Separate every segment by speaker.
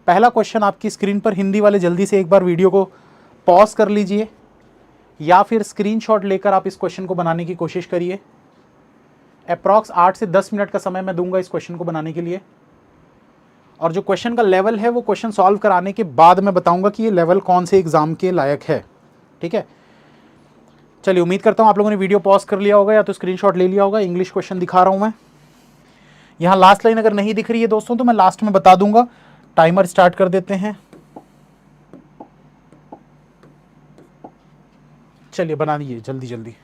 Speaker 1: पहला क्वेश्चन आपकी स्क्रीन पर, हिंदी वाले जल्दी से एक बार वीडियो को पॉज कर लीजिए या फिर स्क्रीनशॉट लेकर आप इस क्वेश्चन को बनाने की कोशिश करिए। अप्रॉक्स 8 से 10 मिनट का समय मैं दूंगा इस क्वेश्चन को बनाने के लिए, और जो क्वेश्चन का लेवल है वो क्वेश्चन सॉल्व कराने के बाद मैं बताऊंगा कि ये लेवल कौन से एग्जाम के लायक है। ठीक है, चलिए उम्मीद करता हूं आप लोगों ने वीडियो पॉज कर लिया होगा या तो स्क्रीनशॉट ले लिया होगा। इंग्लिश क्वेश्चन दिखा रहा हूं मैं। यहां लास्ट लाइन अगर नहीं दिख रही है दोस्तों तो मैं लास्ट में बता दूंगा। टाइमर स्टार्ट कर देते हैं। चलिए बना दीजिए जल्दी जल्दी।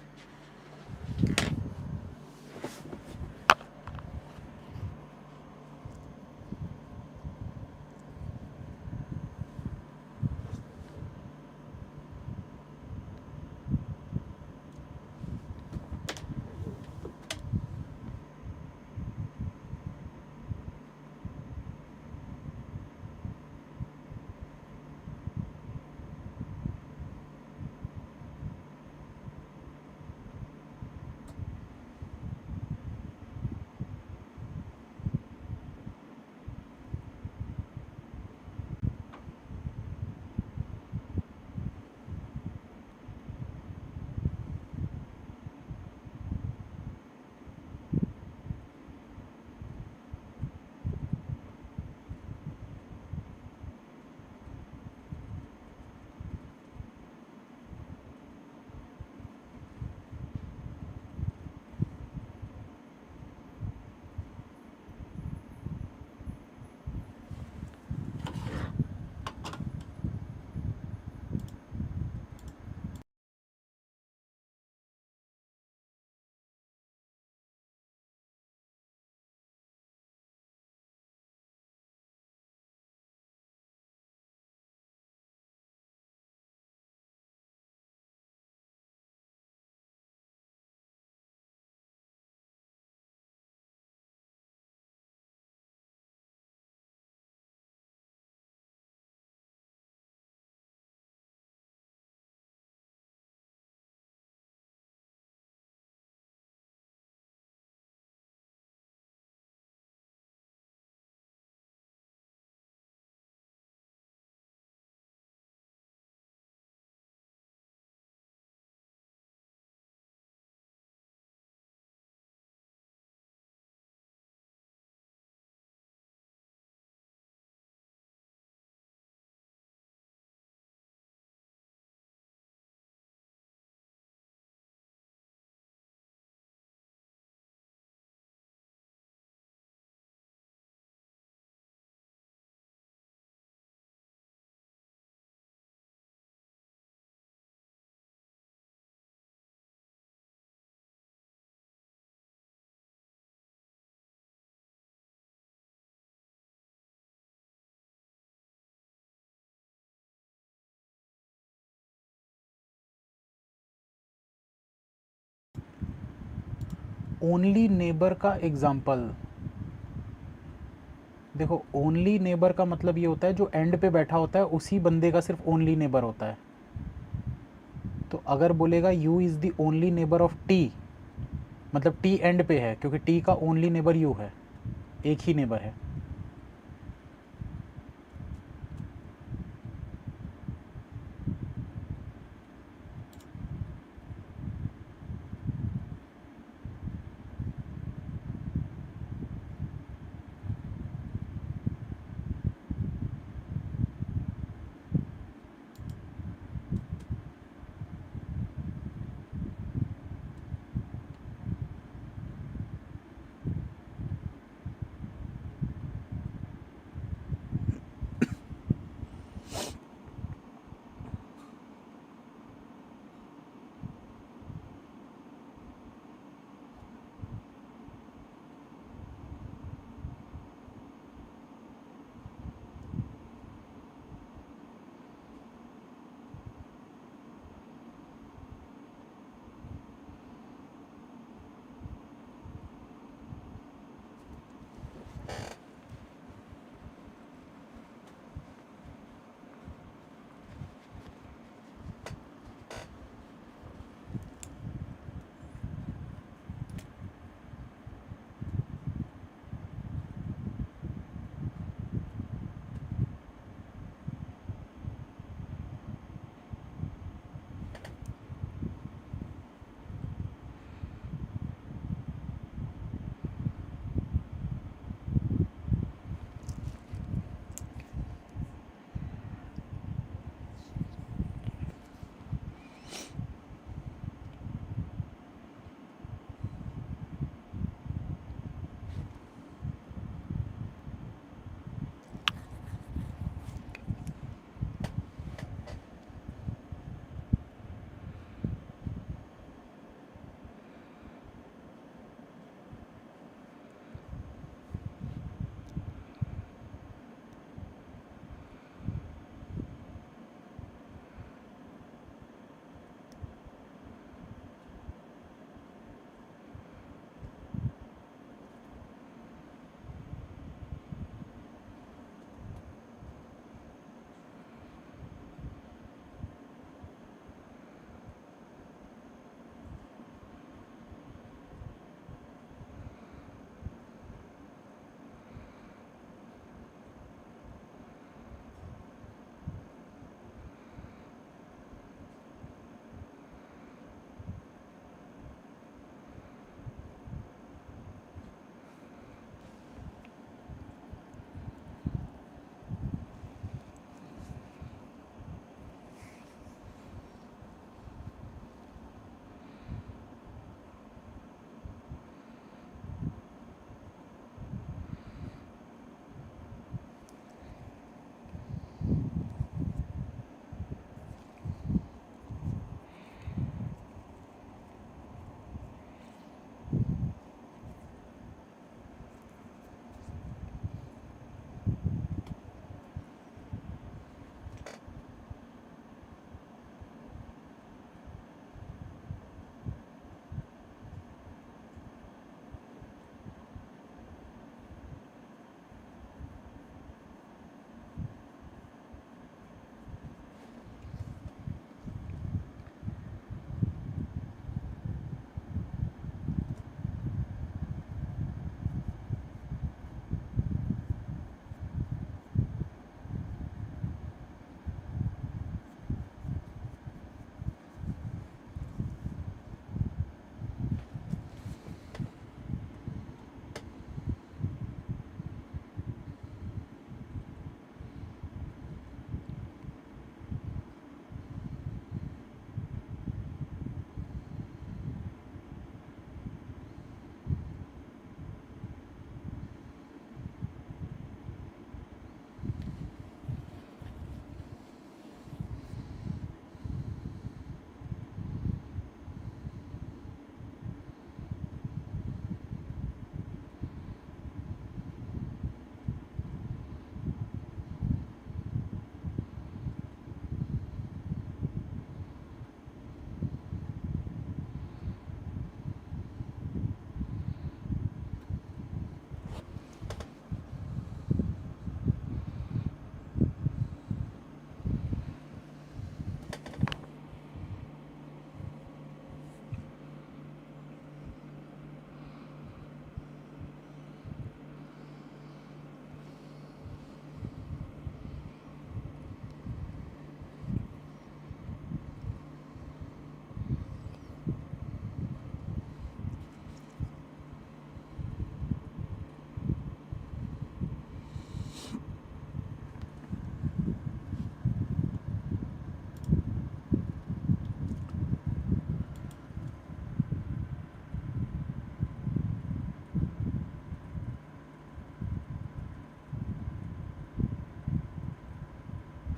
Speaker 1: ओनली नेबर का एग्जाम्पल देखो, ओनली नेबर का मतलब ये होता है जो एंड पे बैठा होता है उसी बंदे का सिर्फ ओनली नेबर होता है। तो अगर बोलेगा you is the only neighbour of T, मतलब टी एंड पे है क्योंकि टी का ओनली नेबर यू है, एक ही नेबर है।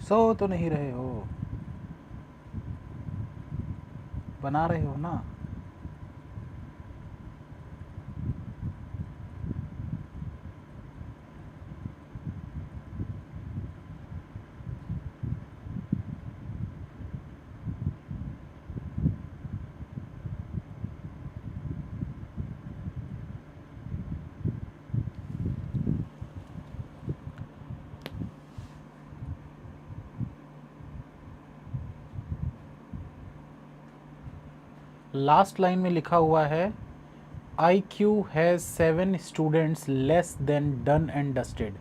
Speaker 1: सो तो नहीं रहे हो, बना रहे हो ना। लास्ट लाइन में लिखा हुआ है IQ has 7 students less than done and dusted.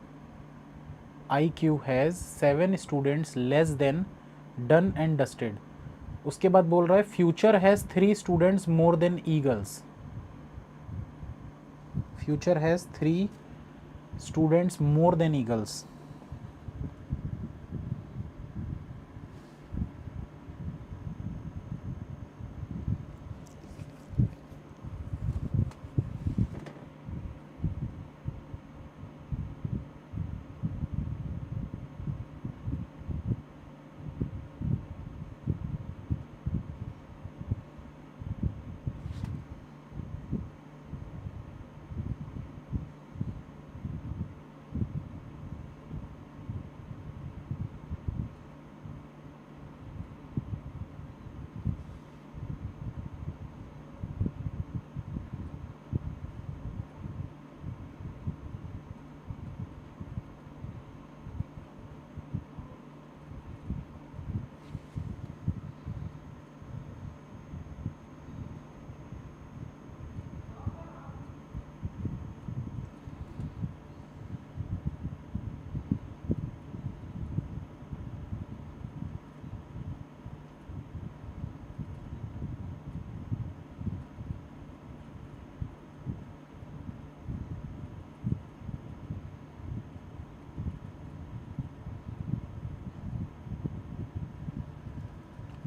Speaker 1: IQ has 7 students less than done and dusted. उसके बाद बोल रहा है future has 3 students more then eagles. Future has 3 students more then eagles.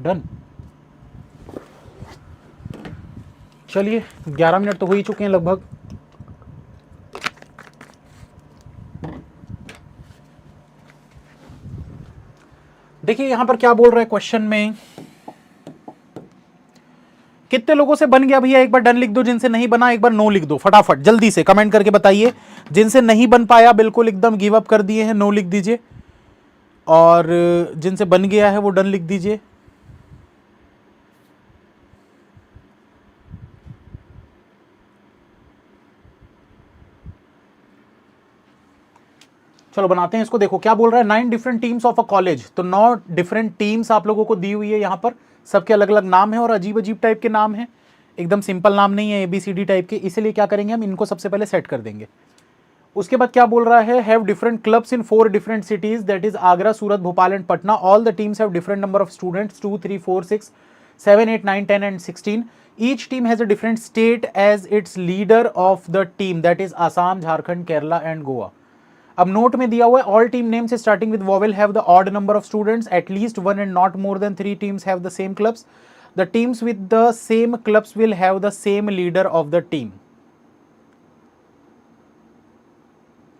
Speaker 1: Done. चलिए 11 मिनट तो हो ही चुके हैं लगभग। देखिए यहां पर क्या बोल रहा है क्वेश्चन में, कितने लोगों से बन गया भैया, एक बार डन लिख दो, जिनसे नहीं बना एक बार नो लिख दो, फटाफट जल्दी से कमेंट करके बताइए। जिनसे नहीं बन पाया बिल्कुल एकदम गिव अप कर दिए हैं, नो लिख दीजिए, और जिनसे बन गया है वो डन लिख दीजिए। चलो बनाते हैं इसको। देखो क्या बोल रहा है, 9 different teams of a college. तो 9 डिफरेंट टीम्स आप लोगों को दी हुई है यहां पर, सबके अलग अलग नाम है और अजीब अजीब टाइप के नाम है, एकदम सिंपल नाम नहीं है ABCD टाइप के। इसलिए क्या करेंगे हम, इनको सबसे पहले सेट कर देंगे। उसके बाद क्या बोल रहा है, have different clubs in 4 different cities, that is Agra, Surat, Bhopal and Patna. All the teams have different number of students, 2 3 4 6 7 8 9 10 and 16। Each team has a different state as its leader of the team, that is Assam, Jharkhand, Kerala and Goa. अब note में दिया हुआ है, all team names starting with vowel have the odd number of students, at least 1 and not more than 3 teams have the same clubs. The teams with the same clubs will have the same leader of the team.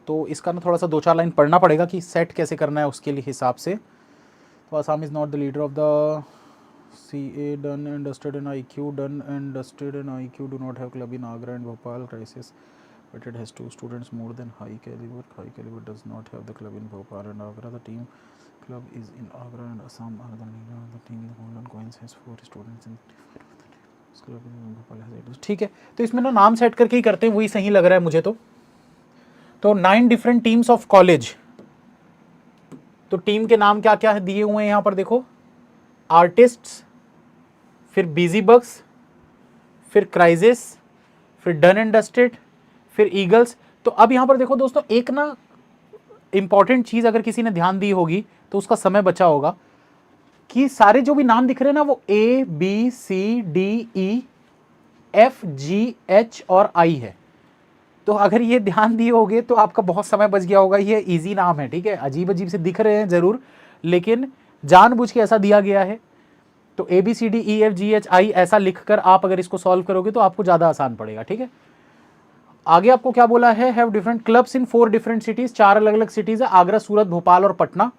Speaker 1: तो इसका ना थोड़ा सा 2-4 line पढ़ना पड़ेगा कि set कैसे करना है उसके लिए हिसाब से। तो Assam is not the leader of the CA, done and dusted in IQ, done and dusted in IQ do not have club in Agra and Bhopal, crisis, but it has 2 students more than high caliber. High caliber does not have the club in Bhopal and Agra. The team club is in Agra and Assam are the leader of the team. The Golden Coins has 4 students in club in Bhopal has 8. ठीक है, तो इसमें ना नाम set करके ही करते हैं, वही सही लग रहा है मुझे। तो 9 डिफरेंट टीम्स ऑफ कॉलेज। तो टीम के नाम क्या क्या दिए हुए हैं यहां पर देखो, आर्टिस्ट्स, फिर बिजी बग्स, फिर क्राइसिस, फिर डन एंड डस्टेड, फिर ईगल्स। तो अब यहां पर देखो दोस्तों, एक ना इंपॉर्टेंट चीज अगर किसी ने ध्यान दी होगी तो उसका समय बचा होगा, कि सारे जो भी नाम दिख रहे हैं ना वो ABCDEFGH और I है। तो अगर ये ध्यान दिए होगे तो आपका बहुत समय बच गया होगा। ये इजी नाम है, ठीक है, अजीब अजीब से दिख रहे हैं जरूर, लेकिन जानबूझ के ऐसा दिया गया है। तो ABCDEFGHI ऐसा लिखकर आप अगर इसको सॉल्व करोगे तो आपको ज्यादा आसान पड़ेगा, ठीक है। आगे आपको क्या बोला है, have different clubs in 4 different cities, 4 अलग अलग सिटीज है, आगरा, सूरत, भोपाल और Patna.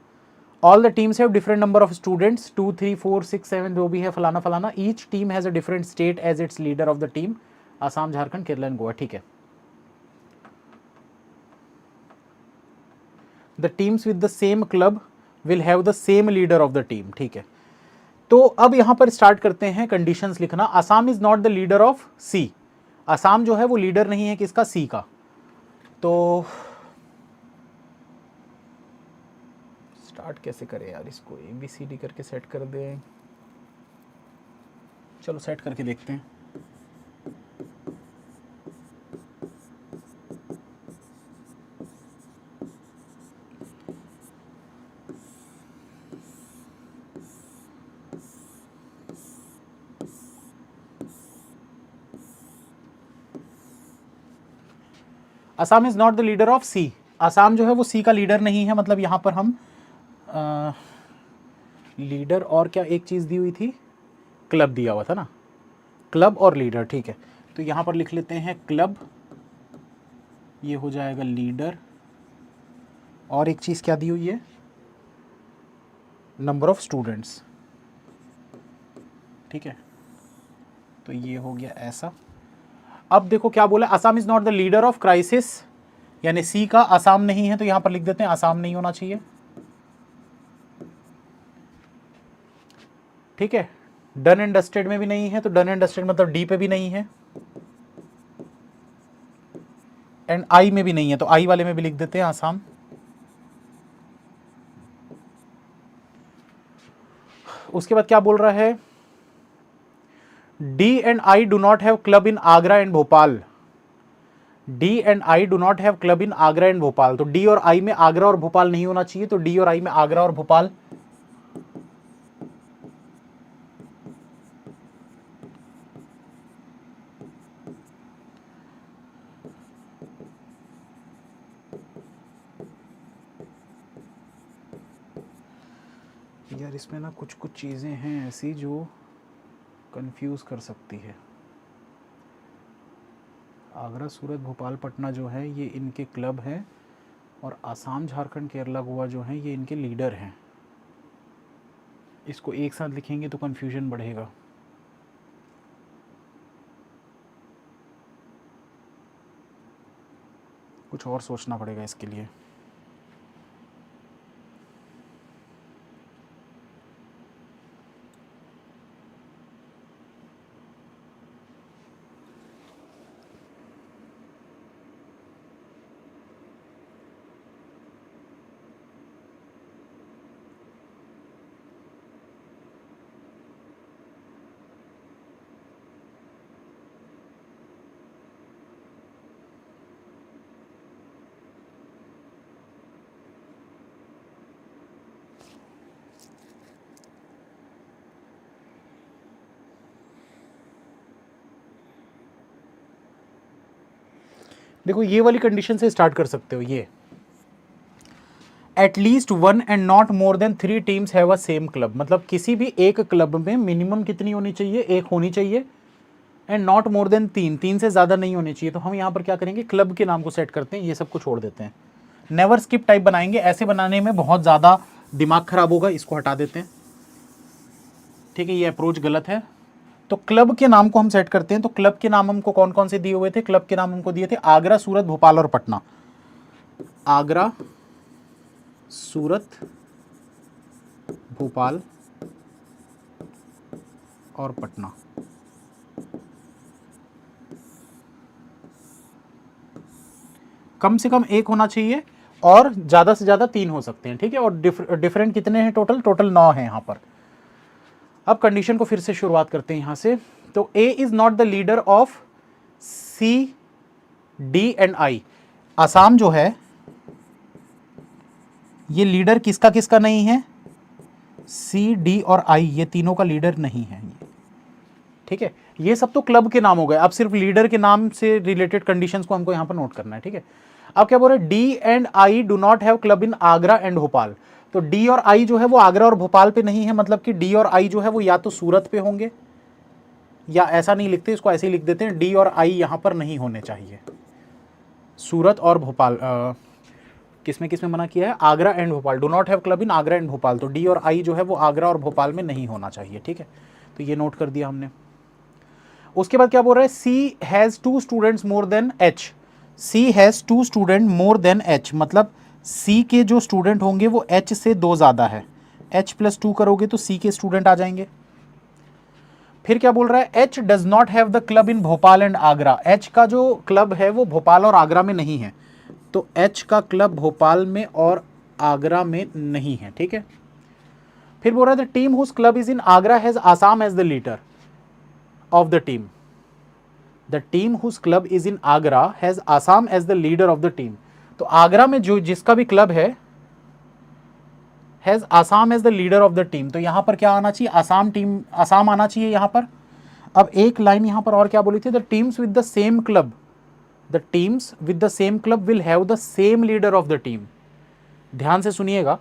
Speaker 1: All the teams have different number of students, 2 3 4 6 7 जो भी है फलाना फलाना, each team has a different state as its leader of the team, Assam, Jharkhand, Kerala and Goa. ठीक है, the teams with the same club will have the same leader of the team. ठीक है, तो अब यहां पर स्टार्ट करते हैं कंडीशंस लिखना। Assam is not the leader of C, Assam जो है वो लीडर नहीं है किसका, सी का। तो स्टार्ट कैसे करें यार इसको, ABCD करके सेट कर दें, चलो सेट करके देखते हैं। Assam is not the leader of C, Assam जो है वो सी का लीडर नहीं है, मतलब यहां पर हम लीडर और क्या एक चीज़ दी हुई थी, क्लब दिया हुआ था ना, क्लब और लीडर। ठीक है, तो यहाँ पर लिख लेते हैं क्लब, ये हो जाएगा लीडर, और एक चीज़ क्या दी हुई है, नंबर ऑफ स्टूडेंट्स। ठीक है, तो ये हो गया ऐसा। अब देखो क्या बोला, Assam is not the leader of crisis, यानी सी का आसाम नहीं है, तो यहां पर लिख देते हैं आसाम नहीं होना चाहिए। ठीक है, डन एंड डस्टेड में भी नहीं है, तो डन एंड डस्टेड मतलब डी पे भी नहीं है, एंड आई में भी नहीं है, तो आई वाले में भी लिख देते हैं आसाम। उसके बाद क्या बोल रहा है, D and I do not have club in Agra and Bhopal, D and I do not have club in Agra and Bhopal, तो डी और आई में आगरा और भोपाल नहीं होना चाहिए, तो डी और आई में आगरा और भोपाल। यार इसमें ना कुछ कुछ चीज़ें हैं ऐसी जो कंफ्यूज कर सकती है। आगरा, सूरत, भोपाल, पटना जो है ये इनके क्लब हैं, और आसाम, झारखंड, केरला, गोवा जो हैं ये इनके लीडर हैं। इसको एक साथ लिखेंगे तो कंफ्यूजन बढ़ेगा। कुछ और सोचना पड़ेगा इसके लिए। देखो ये वाली कंडीशन से स्टार्ट कर सकते हो, ये at least 1 and not more than 3 teams have a same club, मतलब किसी भी एक क्लब में मिनिमम कितनी होनी चाहिए, एक होनी चाहिए, एंड नॉट मोर देन 3 से ज़्यादा नहीं होनी चाहिए। तो हम यहाँ पर क्या करेंगे, क्लब के नाम को सेट करते हैं, ये सब को छोड़ देते हैं, नेवर स्किप टाइप बनाएंगे, ऐसे बनाने में बहुत ज़्यादा दिमाग खराब होगा, इसको हटा देते हैं। ठीक है, ये अप्रोच गलत है। तो क्लब के नाम को हम सेट करते हैं, तो क्लब के नाम हमको कौन कौन से दिए हुए थे, क्लब के नाम हमको दिए थे आगरा, सूरत, भोपाल और पटना। आगरा, सूरत, भोपाल और पटना। कम से कम एक होना चाहिए और ज़्यादा से ज़्यादा 3 हो सकते हैं। ठीक है, और डिफरेंट कितने हैं, टोटल 9 हैं यहाँ पर। अब कंडीशन को फिर से शुरुआत करते हैं यहाँ से। तो A is not the leader of C, D and I. Assam जो है ये लीडर किसका किसका नहीं है, सी, डी और आई, ये तीनों का लीडर नहीं है। ठीक है, ये सब तो क्लब के नाम हो गए। अब सिर्फ लीडर के नाम से रिलेटेड कंडीशंस को हमको यहाँ पर नोट करना है। ठीक है, अब क्या बोल रहे हैं, D and I do not have club in Agra and Bhopal. तो डी और आई जो है वो आगरा और भोपाल पे नहीं है, मतलब कि डी और आई जो है वो या तो सूरत पे होंगे, या ऐसा नहीं लिखते, इसको ऐसे ही लिख देते हैं, डी और आई यहाँ पर नहीं होने चाहिए, सूरत और भोपाल, किसमें किसमें मना किया है? Agra and Bhopal, do not have club in Agra and Bhopal. तो डी और आई जो है वो आगरा और भोपाल में नहीं होना चाहिए, ठीक है, तो ये नोट कर दिया हमने। उसके बाद क्या बोल रहा है? C has 2 students more than H. C has 2 student more than H, मतलब सी के जो स्टूडेंट होंगे वो एच से 2 ज़्यादा है। एच प्लस 2 करोगे तो सी के स्टूडेंट आ जाएंगे। फिर क्या बोल रहा है? H does not have the club in Bhopal and Agra. H का जो क्लब है वो भोपाल और आगरा में नहीं है, तो एच का क्लब भोपाल में और आगरा में नहीं है, ठीक है। फिर बोल रहा है the team whose club is in Agra has Assam as the leader of the team. The team whose club is in Agra has Assam as the leader of the team. तो आगरा में जो जिसका भी क्लब है has Assam as the leader of the team, तो यहां पर क्या आना चाहिए? आसाम आना चाहिए यहां पर। अब एक लाइन यहां पर और क्या बोली थी? The teams with the same club, the teams with the same club will have the same leader of the team. ध्यान से सुनिएगा,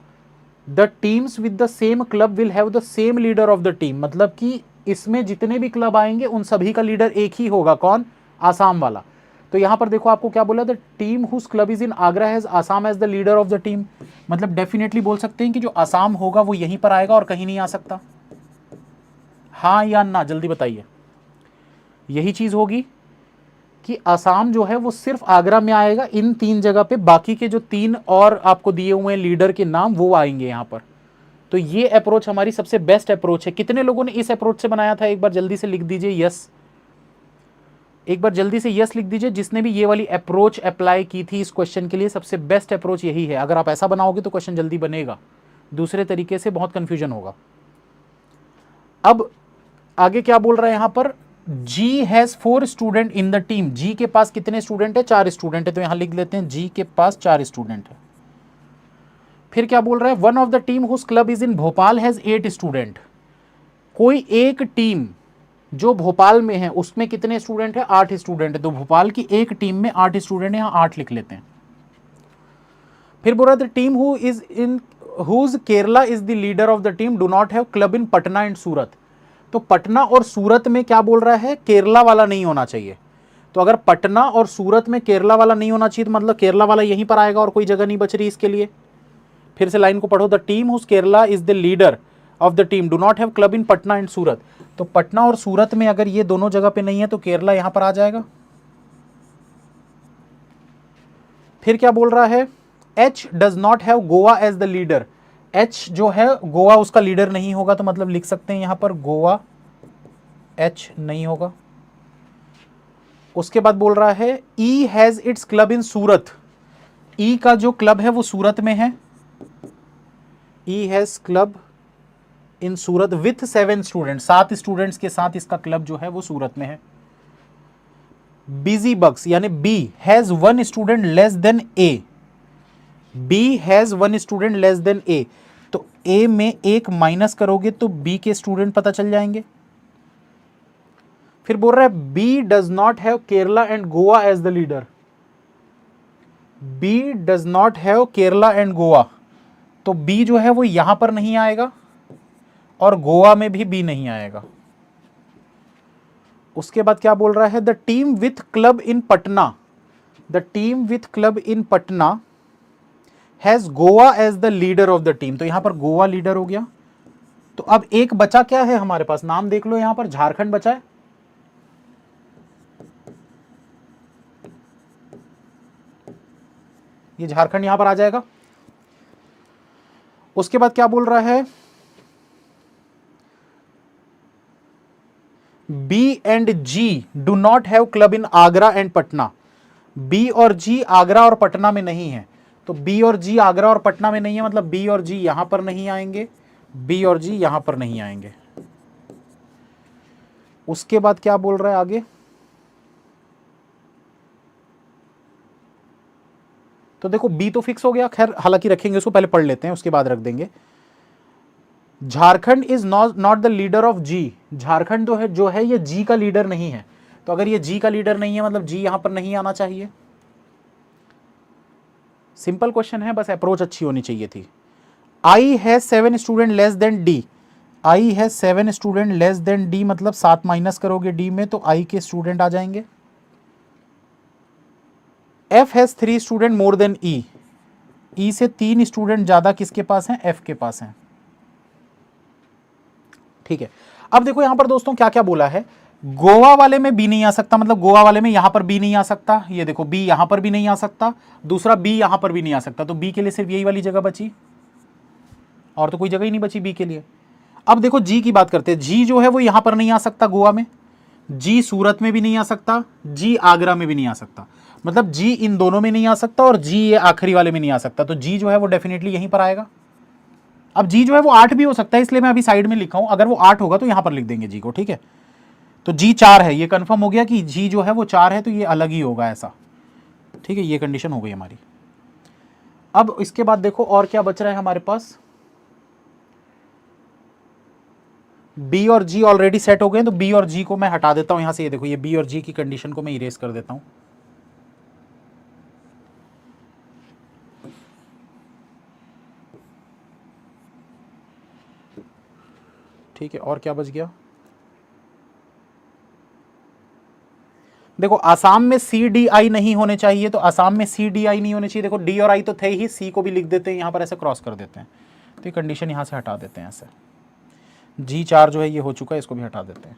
Speaker 1: the teams with the same club will have the same leader of the team, मतलब कि इसमें जितने भी club आएंगे उन सभी का लीडर एक ही होगा। कौन? आसाम वाला। तो यहां पर देखो आपको क्या बोला? The team whose club is in Agra has Assam as the leader of the team, मतलब डेफिनेटली बोल सकते हैं कि जो आसाम होगा वो यहीं पर आएगा और कहीं नहीं आ सकता। हाँ या ना, जल्दी बताइए। यही चीज होगी कि आसाम जो है वो सिर्फ आगरा में आएगा इन 3 जगह पे, बाकी के जो 3 और आपको दिए हुए हैं लीडर के नाम वो आएंगे यहां पर। तो ये अप्रोच हमारी सबसे बेस्ट अप्रोच है। कितने लोगों ने इस अप्रोच से बनाया था? एक बार जल्दी से लिख दीजिए यस, एक बार जल्दी से यस लिख दीजिए। जिसने भी ये वाली अप्रोच अप्लाई की थी इस क्वेश्चन के लिए, सबसे बेस्ट अप्रोच यही है। अगर आप ऐसा बनाओगे तो क्वेश्चन जल्दी बनेगा, दूसरे तरीके से बहुत कंफ्यूजन होगा। अब आगे क्या बोल रहा है यहां पर? G has 4 student in the team. G के पास कितने स्टूडेंट है? 4 स्टूडेंट है, तो यहां लिख लेते हैं जी के पास 4 स्टूडेंट है। फिर क्या बोल रहा है? One of the team whose club is in Bhopal has 8 student. कोई एक टीम जो भोपाल में है उसमें कितने स्टूडेंट है? 8 स्टूडेंट है, तो भोपाल की एक टीम में 8 स्टूडेंट है, यहां 8 लिख लेते हैं। फिर बोल रहा है the team who is in whose Kerala is the leader of the team do not have club in Patna and Surat. तो पटना और सूरत में क्या बोल रहा है? केरला वाला नहीं होना चाहिए। तो अगर पटना और सूरत में केरला वाला नहीं होना चाहिए तो मतलब केरला वाला यहीं पर आएगा और कोई जगह नहीं बच रही इसके लिए। फिर से लाइन को पढ़ो, the team whose Kerala is the leader of the team do not have club in Patna and Surat. तो पटना और सूरत में अगर ये दोनों जगह पे नहीं है तो केरला यहां पर आ जाएगा। फिर क्या बोल रहा है? H does not have Goa as the leader. H जो है गोवा उसका लीडर नहीं होगा, तो मतलब लिख सकते हैं यहां पर गोवा एच नहीं होगा। उसके बाद बोल रहा है E has its club in Surat. E का जो क्लब है वो सूरत में है। E has club in Surat with 7 student, 7 students के साथ इसका क्लब जो है वो सूरत में है। बिजी बक्स यानी B has 1 student less than A. B has 1 student less than A, तो ए में 1 माइनस करोगे तो बी के स्टूडेंट पता चल जाएंगे। फिर बोल रहा है B does not have Kerala and Goa as the leader. B does not have Kerala and Goa, तो बी जो है वो यहां पर नहीं आएगा और गोवा में भी बी नहीं आएगा। उसके बाद क्या बोल रहा है? The team with club in Patna, the team with club in Patna has Goa as the leader of the team, तो यहां पर गोवा लीडर हो गया। तो अब एक बचा क्या है हमारे पास? नाम देख लो, यहां पर झारखंड बचा है। ये झारखंड यहां पर आ जाएगा। उसके बाद क्या बोल रहा है? B and G do not have club in Agra and Patna. B और जी आगरा और पटना में नहीं है, तो बी और जी आगरा और पटना में नहीं है, मतलब बी और जी यहां पर नहीं आएंगे, बी और जी यहां पर नहीं आएंगे। उसके बाद क्या बोल रहा है आगे? तो देखो बी तो फिक्स हो गया, खैर हालांकि रखेंगे उसको, पहले पढ़ लेते हैं उसके बाद रख देंगे। Jharkhand is not the leader of G. Jharkhand जो है ये जी का लीडर नहीं है, तो अगर ये जी का लीडर नहीं है मतलब जी यहां पर नहीं आना चाहिए। सिंपल क्वेश्चन है, बस अप्रोच अच्छी होनी चाहिए थी। I has 7 student less then D. I has 7 student less then D, मतलब 7 माइनस करोगे डी में तो आई के स्टूडेंट आ जाएंगे। F has 3 student more than E. E से 3 स्टूडेंट ज़्यादा किसके पास हैं, एफ के पास हैं। ठीक है, अब देखो यहां पर दोस्तों क्या क्या बोला है, गोवा वाले में बी नहीं आ सकता, मतलब गोवा वाले में यहां पर बी नहीं आ सकता, ये देखो बी यहां पर भी नहीं आ सकता, दूसरा बी यहां पर भी नहीं आ सकता, तो बी के लिए सिर्फ यही वाली जगह बची, और तो कोई जगह ही नहीं बची बी के लिए। अब देखो जी की बात करते हैं, जी जो है वो यहां पर नहीं आ सकता गोवा में, जी सूरत में भी नहीं आ सकता, जी आगरा में भी नहीं आ सकता, मतलब जी इन दोनों में नहीं आ सकता, और जी ये आखिरी वाले में नहीं आ सकता, तो जी जो है वो डेफिनेटली यहीं पर आएगा। अब जी जो है वो 8 भी हो सकता है, इसलिए मैं अभी साइड में लिखा हूं, अगर वो 8 होगा तो यहां पर लिख देंगे जी को, ठीक है। तो जी 4 है, ये कंफर्म हो गया कि जी जो है वो 4 है, तो ये अलग ही होगा ऐसा, ठीक है, ये कंडीशन हो गई हमारी। अब इसके बाद देखो और क्या बच रहा है हमारे पास, बी और जी ऑलरेडी सेट हो गए, तो बी और जी को मैं हटा देता हूं यहां से, ये देखो ये बी और जी की कंडीशन को मैं इरेज कर देता हूं। ठीक है, और क्या बच गया, देखो आसाम में सी डी आई नहीं होने चाहिए, तो आसाम में सी डी आई नहीं होने चाहिए, देखो डी और आई तो थे ही, सी को भी लिख देते हैं यहां पर, ऐसे क्रॉस कर देते हैं, तो ये कंडीशन यहां से हटा देते हैं ऐसे। जी 4 जो है ये हो चुका है, इसको भी हटा देते हैं।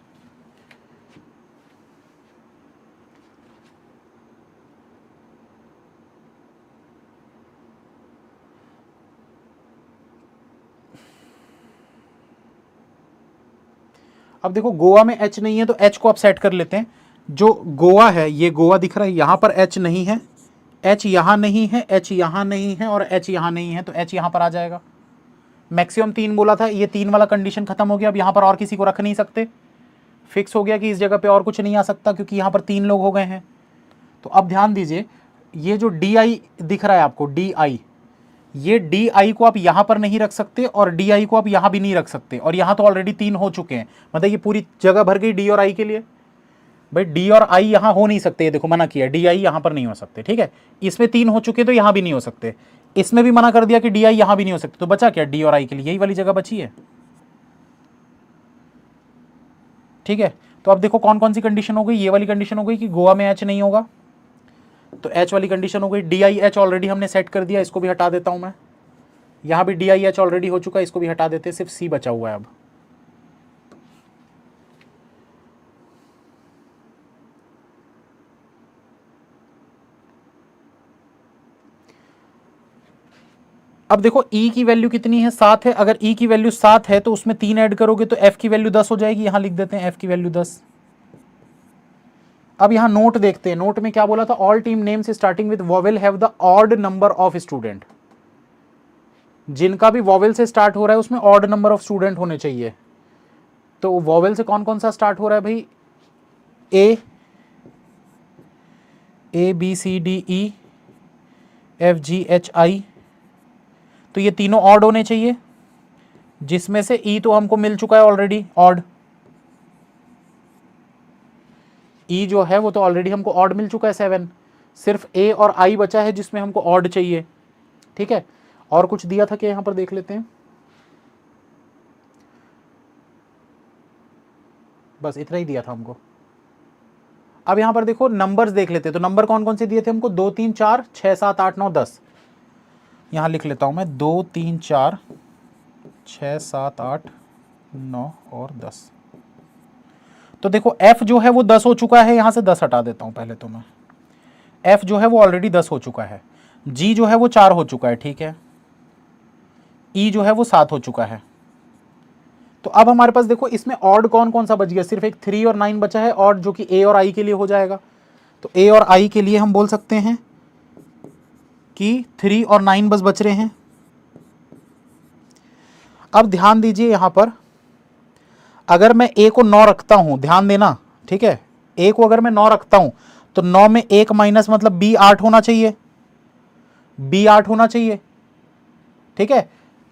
Speaker 1: अब देखो गोवा में एच नहीं है, तो एच को आप सेट कर लेते हैं, जो गोवा है ये गोवा दिख रहा है, यहां पर एच नहीं है, एच यहां नहीं है, एच यहां नहीं है, और एच यहां नहीं है, तो एच यहां पर आ जाएगा। मैक्सिमम 3 बोला था, ये 3 वाला कंडीशन खत्म हो गया, अब यहां पर और किसी को रख नहीं सकते, फिक्स हो गया कि इस जगह पे और कुछ नहीं आ सकता, क्योंकि यहां पर 3 लोग हो गए हैं। तो अब ध्यान दीजिए, ये जो डी आई दिख रहा है आपको, डी आई, ये डी आई को आप यहां पर नहीं रख सकते, और डी आई को आप यहां भी नहीं रख सकते, और यहां तो ऑलरेडी 3 हो चुके हैं, मतलब ये पूरी जगह भर गई डी और आई के लिए। भाई डी और आई यहां हो नहीं सकते, ये देखो मना किया, डी आई यहां पर नहीं हो सकते, ठीक है, इसमें 3 हो चुके तो यहां भी नहीं हो सकते, इसमें भी मना कर दिया कि डी आई यहां भी नहीं हो सकते, तो बचा क्या डी और आई के लिए, यही वाली जगह बची है। ठीक है, तो अब देखो कौन कौन सी कंडीशन हो गई, ये वाली कंडीशन हो गई कि गोवा में एच नहीं होगा, तो एच वाली कंडीशन हो गई, डी आई एच ऑलरेडी हमने सेट कर दिया, इसको भी हटा देता हूं मैं, यहां भी डी आई एच ऑलरेडी हो चुका है, इसको भी हटा देते हैं, सिर्फ सी बचा हुआ है अब। अब देखो ई की वैल्यू कितनी है, 7 है, अगर ई की वैल्यू 7 है तो उसमें 3 ऐड करोगे तो एफ की वैल्यू 10 हो जाएगी, यहां लिख देते हैं एफ की वैल्यू 10। अब यहां नोट देखते हैं, नोट में क्या बोला था, all team names starting with vowel have the odd number of student, जिनका भी वॉवेल से स्टार्ट हो रहा है उसमें ऑड नंबर ऑफ स्टूडेंट होने चाहिए। तो वॉवेल से कौन कौन सा स्टार्ट हो रहा है भाई, A B C D E F G H I, तो ये तीनों ऑड होने चाहिए, जिसमें से ई तो हमको मिल चुका है ऑलरेडी ऑड, ई जो है वो तो ऑलरेडी हमको ऑड मिल चुका है 7, सिर्फ ए और आई बचा है जिसमें हमको ऑड चाहिए। ठीक है, और कुछ दिया था क्या यहां पर देख लेते हैं, बस इतना ही दिया था हमको। अब यहां पर देखो नंबर्स देख लेते हैं, तो नंबर कौन कौन से दिए थे हमको, 2 3 4 6 7 8 9 10, यहां लिख लेता हूं मैं 2 3 4 6 7 8 9 और 10। तो देखो f जो है वो 10 हो चुका है, यहां से 10 हटा देता हूं पहले तो मैं, f जो है वो ऑलरेडी 10 हो चुका है, g जो है वो 4 हो चुका है, ठीक है, e जो है वो 7 हो चुका है। तो अब हमारे पास देखो इसमें ऑड कौन कौन सा बच गया, सिर्फ एक 3 और 9 बचा है ऑड, जो कि a और i के लिए हो जाएगा। तो a और i के लिए हम बोल सकते हैं कि 3 और 9 बस बच रहे हैं। अब ध्यान दीजिए यहां पर, अगर मैं a को 9 रखता हूं, ध्यान देना, ठीक है, a को अगर मैं 9 रखता हूं तो 9 में 1 माइनस मतलब b 8 होना चाहिए, b 8 होना चाहिए, ठीक है।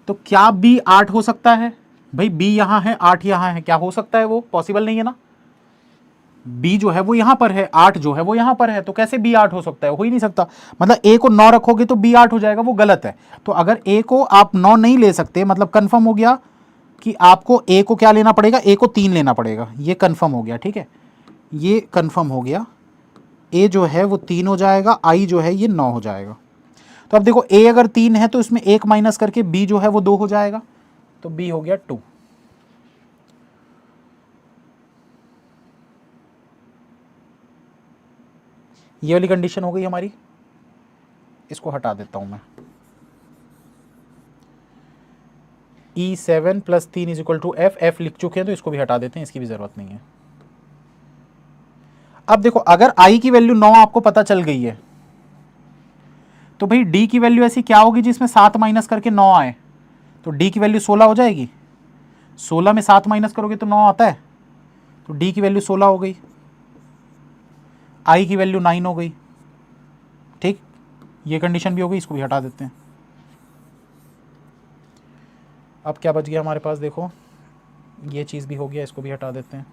Speaker 1: तो क्या b 8 हो सकता है भाई, b यहां है 8 यहां है, क्या हो सकता है, वो पॉसिबल नहीं है ना, b जो है वो यहां पर है, 8 जो है वो यहां पर है, तो कैसे b 8 हो सकता है, हो ही नहीं सकता। मतलब a को 9 रखोगे तो b 8 हो जाएगा, वो गलत है। तो अगर a को आप 9 नहीं ले सकते, मतलब कंफर्म हो गया कि आपको a को क्या लेना पड़ेगा, a को 3 लेना पड़ेगा, ये कंफर्म हो गया, ठीक है, ये कंफर्म हो गया, a जो है वो 3 हो जाएगा, i जो है ये 9 हो जाएगा। तो अब देखो a अगर 3 है तो इसमें 1 माइनस करके b जो है वो 2 हो जाएगा, तो b हो गया 2। ये वाली कंडीशन हो गई हमारी, इसको हटा देता हूं मैं। E7 + 3 = f, f लिख चुके हैं तो इसको भी हटा देते हैं, इसकी भी जरूरत नहीं है। अब देखो अगर i की वैल्यू 9 आपको पता चल गई है, तो भाई d की वैल्यू ऐसी क्या होगी जिसमें 7 माइनस करके 9 आए, तो d की वैल्यू 16 हो जाएगी। 16 में 7 माइनस करोगे तो 9 आता है, तो d की वैल्यू 16 हो गई, i की वैल्यू 9 हो गई। ठीक, ये कंडीशन भी हो गई, इसको भी हटा देते हैं। अब क्या बच गया हमारे पास, देखो ये चीज़ भी हो गया, इसको भी हटा देते हैं।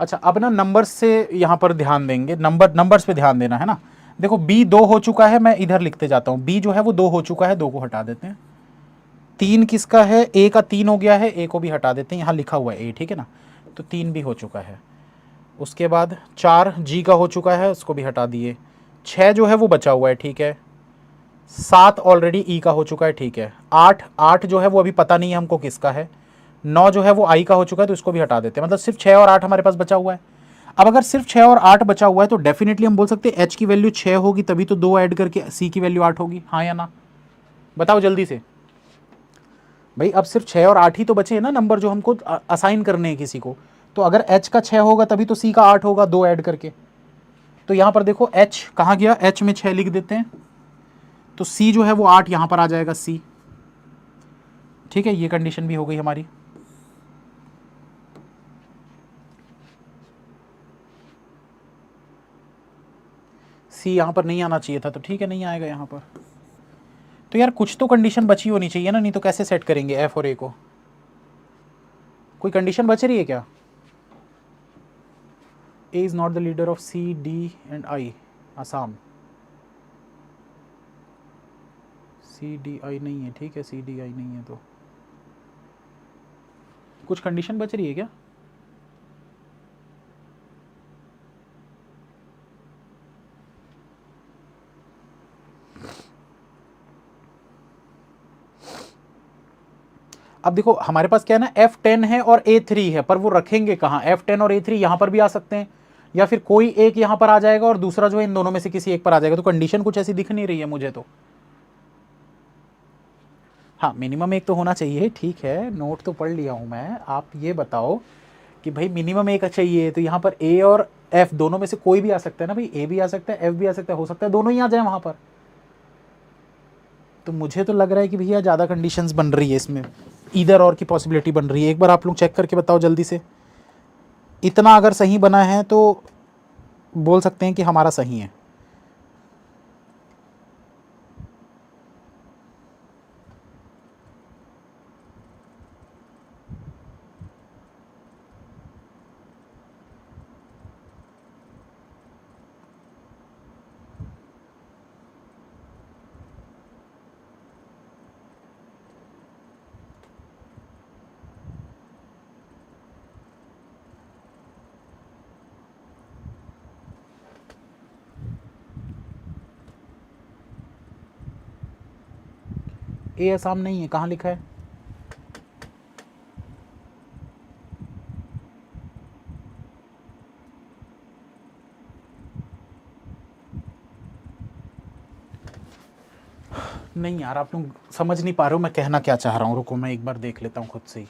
Speaker 1: अच्छा, अब ना नंबर्स से यहाँ पर ध्यान देंगे, नंबर्स पे ध्यान देना है ना। देखो b 2 हो चुका है, मैं इधर लिखते जाता हूँ, b जो है वो 2 हो चुका है, 2 को हटा देते हैं। 3 किसका है, a का 3 हो गया है, a को भी हटा देते हैं, यहाँ लिखा हुआ है a, ठीक है ना, तो 3 भी हो चुका है। उसके बाद 4 g का हो चुका है, उसको भी हटा दिए। 6 जो है वो बचा हुआ है, ठीक है। 7 ऑलरेडी e का हो चुका है, ठीक है। 8 जो है वो अभी पता नहीं है हमको किसका है। 9 जो है वो i का हो चुका है, तो इसको भी हटा देते हैं, मतलब सिर्फ 6 और 8 हमारे पास बचा हुआ है। अब अगर सिर्फ 6 और 8 बचा हुआ है तो डेफिनेटली हम बोल सकते हैं h की वैल्यू 6 होगी, तभी तो 2 ऐड करके c की वैल्यू 8 होगी, हाँ या ना, बताओ जल्दी से भाई। अब सिर्फ 6 और 8 ही तो बचे हैं ना नंबर जो हमको असाइन करने हैं किसी को, तो अगर h का 6 होगा तभी तो c का 8 होगा, 2 ऐड करके। तो यहां पर देखो h कहाँ गया, h में 6 लिख देते हैं, तो c जो है वो 8 यहां पर आ जाएगा c। ठीक है, ये कंडीशन भी हो गई हमारी। c यहां पर नहीं आना चाहिए था, तो ठीक है नहीं आएगा यहां पर। तो यार कुछ तो कंडीशन बची होनी चाहिए ना, नहीं तो कैसे सेट करेंगे f और a को। कोई कंडीशन बच रही है क्या? a is not the leader of c, d and i, Assam. c d i नहीं है, ठीक है, c d i नहीं है, तो कुछ कंडीशन बच रही है क्या? अब देखो हमारे पास क्या है ना, F10 है और A3 है, पर वो रखेंगे कहाँ, F10 और A3 यहाँ पर भी आ सकते हैं, या फिर कोई एक यहाँ पर आ जाएगा और दूसरा जो है इन दोनों में से किसी एक पर आ जाएगा। तो कंडीशन कुछ ऐसी दिख नहीं रही है मुझे तो। हाँ, मिनिमम एक तो होना चाहिए, ठीक है, नोट तो पढ़ लिया हूँ मैं। आप ये बताओ कि भाई मिनिमम एक चाहिए, तो यहाँ पर A और F दोनों में से कोई भी आ सकता है ना भाई, A भी आ सकता है, F भी आ सकता है, हो सकता है दोनों ही आ जाए वहाँ पर। तो मुझे तो लग रहा है कि भैया ज़्यादा कंडीशंस बन रही है इसमें, इधर और की पॉसिबिलिटी बन रही है। एक बार आप लोग चेक करके बताओ जल्दी से। इतना अगर सही बना है तो बोल सकते हैं कि हमारा सही है। ए आसाम नहीं है, कहाँ लिखा है? नहीं यार, आप लोग समझ नहीं पा रहे हो मैं कहना क्या चाह रहा हूँ, रुको मैं एक बार देख लेता हूँ खुद से ही।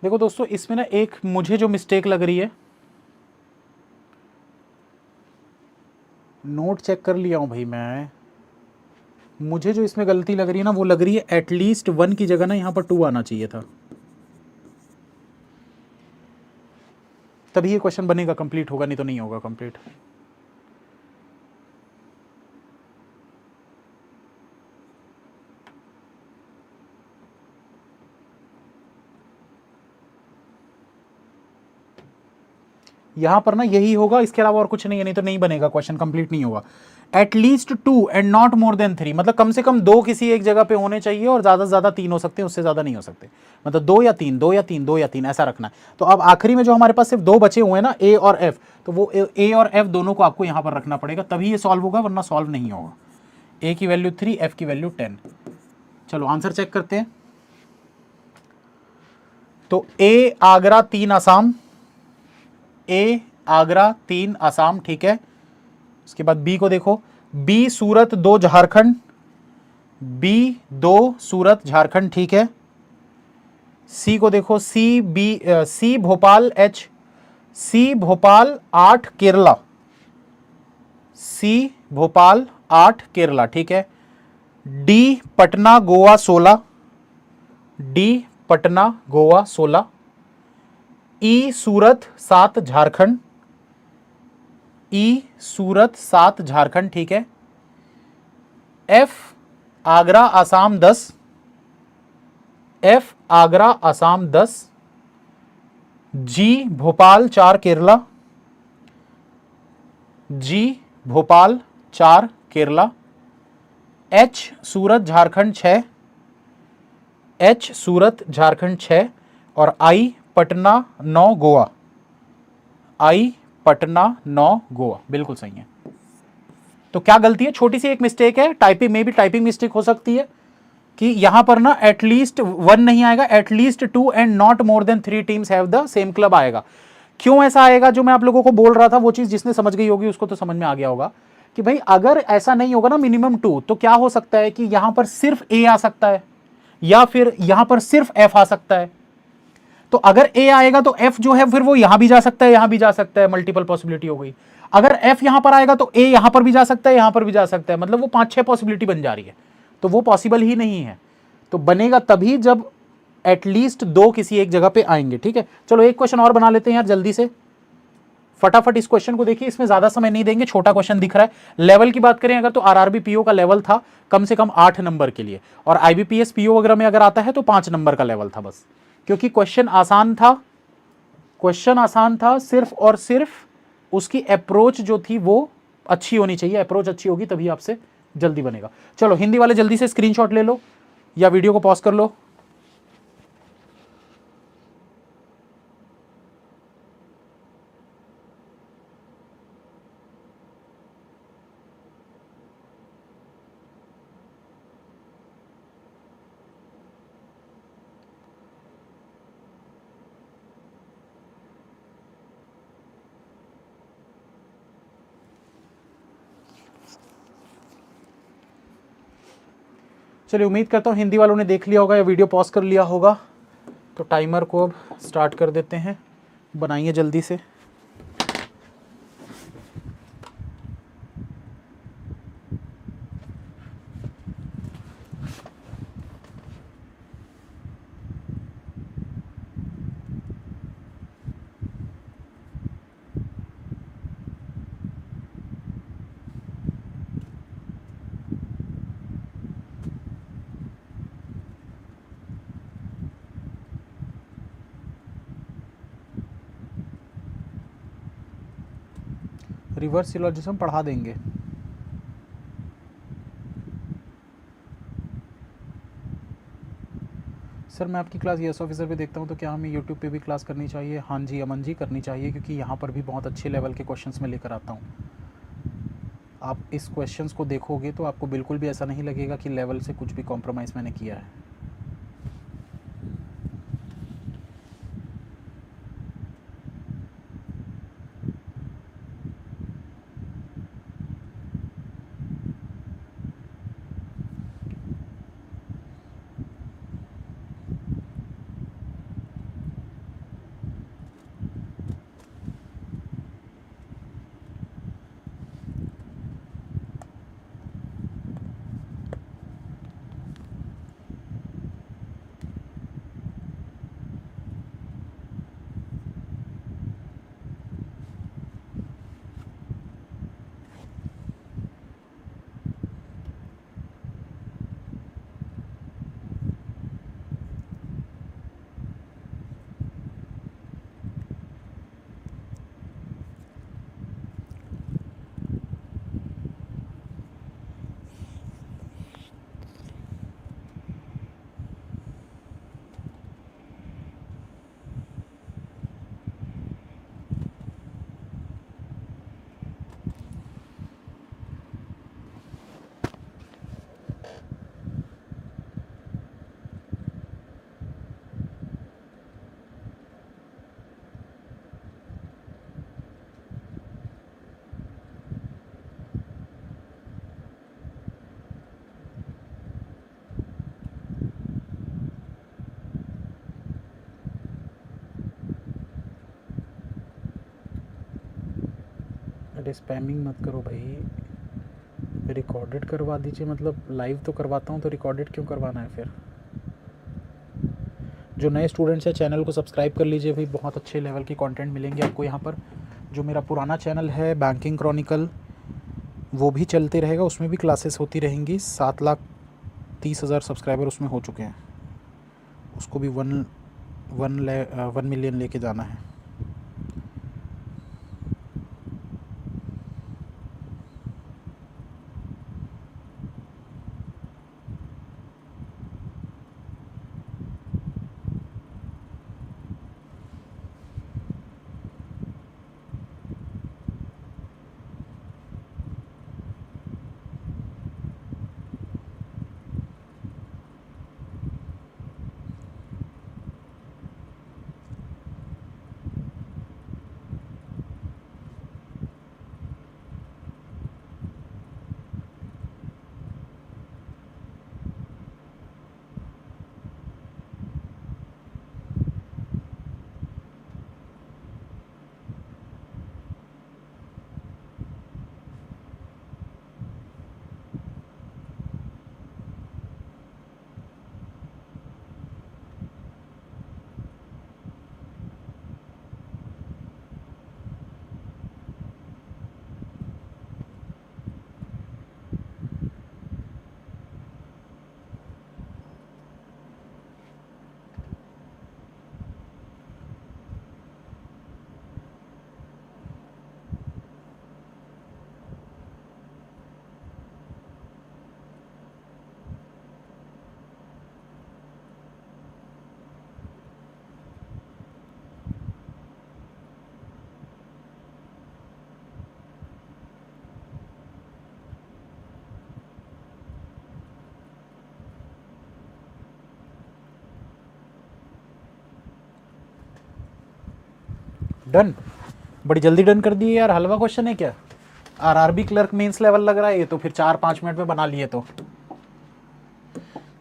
Speaker 1: देखो दोस्तों, इसमें ना एक मुझे जो मिस्टेक लग रही है, नोट चेक कर लिया हूँ भाई मैं, मुझे जो इसमें गलती लग रही है ना, वो लग रही है एटलीस्ट 1 की जगह ना यहाँ पर 2 आना चाहिए था, तभी ये क्वेश्चन बनेगा, कंप्लीट होगा, नहीं तो नहीं होगा कंप्लीट। यहां पर ना यही होगा, इसके अलावा और कुछ नहीं है, नहीं तो नहीं बनेगा, क्वेश्चन कंप्लीट नहीं होगा। At least 2 and not more than 3, मतलब कम से कम 2 किसी एक जगह पे होने चाहिए और ज्यादा से ज्यादा 3 हो सकते हैं, उससे ज्यादा नहीं हो सकते, मतलब 2 या 3, 2 या 3, 2 या 3 ऐसा रखना है। तो अब आखिरी में जो हमारे पास सिर्फ 2 बचे हुए हैं ना, ए और एफ, तो वो ए और एफ दोनों को आपको यहां पर रखना पड़ेगा, तभी ये सॉल्व होगा, वरना सॉल्व नहीं होगा। ए की वैल्यू 3, एफ की वैल्यू 10। चलो आंसर चेक करते हैं। तो ए आगरा 3 आसाम, ए आगरा 3 आसाम, ठीक है। उसके बाद बी को देखो, बी सूरत 2 झारखंड, बी 2 सूरत झारखंड, ठीक है। सी को देखो, सी भोपाल, एच, सी भोपाल 8 केरला, सी भोपाल 8 केरला, ठीक है। D Patna Goa 16, D Patna Goa 16। ई सूरत 7 झारखंड, ई सूरत 7 झारखंड, ठीक है। F Agra Assam 10, F Agra Assam 10। जी भोपाल 4 केरला, जी भोपाल 4 केरला। एच सूरत झारखंड 6, एच सूरत झारखंड 6। और आई पटना 9 गोवा, आई पटना 9 गोवा, बिल्कुल सही है। तो क्या गलती है, छोटी सी एक मिस्टेक है, टाइपिंग में भी टाइपिंग मिस्टेक हो सकती है कि यहां पर ना एटलीस्ट 1 नहीं आएगा, at least 2 and not more than 3 teams have the same club आएगा। क्यों ऐसा आएगा, जो मैं आप लोगों को बोल रहा था, वो चीज जिसने समझ गई होगी उसको तो समझ में आ गया होगा कि भाई अगर ऐसा नहीं होगा ना मिनिमम 2, तो क्या हो सकता है कि यहां पर सिर्फ ए आ सकता है या फिर यहां पर सिर्फ एफ आ सकता है। तो अगर ए आएगा तो एफ जो है फिर वो यहां भी जा सकता है, यहां भी जा सकता है, मल्टीपल पॉसिबिलिटी हो गई। अगर एफ यहां पर आएगा तो ए यहां पर भी जा सकता है, यहां पर भी जा सकता है, मतलब वो 5-6 पॉसिबिलिटी बन जा रही है, तो वो पॉसिबल ही नहीं है। तो बनेगा तभी जब एटलीस्ट 2 किसी एक जगह पे आएंगे, ठीक है। चलो एक क्वेश्चन और बना लेते हैं यार जल्दी से, फटाफट इस क्वेश्चन को देखिए, इसमें ज्यादा समय नहीं देंगे, छोटा क्वेश्चन दिख रहा है। लेवल की बात करें अगर तो आरआरबी पीओ का लेवल था कम से कम 8 नंबर के लिए, और आईबीपीएस पीओ वगैरह में अगर आता है तो 5 नंबर का लेवल था बस, क्योंकि क्वेश्चन आसान था, क्वेश्चन आसान था, सिर्फ और सिर्फ उसकी अप्रोच जो थी वो अच्छी होनी चाहिए, अप्रोच अच्छी होगी तभी आपसे जल्दी बनेगा। चलो हिंदी वाले जल्दी से स्क्रीनशॉट ले लो या वीडियो को पॉज कर लो। चलिए उम्मीद करता हूँ हिंदी वालों ने देख लिया होगा या वीडियो पॉज कर लिया होगा। तो टाइमर को अब स्टार्ट कर देते हैं, बनाइए जल्दी से। रिवर्स सिलोजिज्म पढ़ा देंगे। सर मैं आपकी क्लास यस ऑफिसर पे देखता हूँ, तो क्या हमें यूट्यूब पे भी क्लास करनी चाहिए? हाँ जी अमन जी, करनी चाहिए, क्योंकि यहाँ पर भी बहुत अच्छे लेवल के क्वेश्चंस मैं लेकर आता हूँ। आप इस क्वेश्चंस को देखोगे तो आपको बिल्कुल भी ऐसा नहीं लगेगा कि लेवल से कुछ भी कॉम्प्रोमाइज़ मैंने किया है। अरे स्पैमिंग मत करो भाई, रिकॉर्डेड करवा दीजिए, मतलब लाइव तो करवाता हूँ तो रिकॉर्डेड क्यों करवाना है फिर। जो नए स्टूडेंट्स हैं चैनल को सब्सक्राइब कर लीजिए भाई, बहुत अच्छे लेवल के कंटेंट मिलेंगे आपको यहाँ पर। जो मेरा पुराना चैनल है बैंकिंग क्रॉनिकल, वो भी चलते रहेगा, उसमें भी क्लासेस होती रहेंगी। 7,30,000 सब्सक्राइबर उसमें हो चुके हैं, उसको भी 1 मिलियन लेके जाना है। डन, बड़ी जल्दी डन कर दिए यार। हलवा क्वेश्चन है क्या? आरआरबी क्लर्क मेंस लेवल लग रहा है ये तो, फिर 4-5 मिनट में बना लिए तो।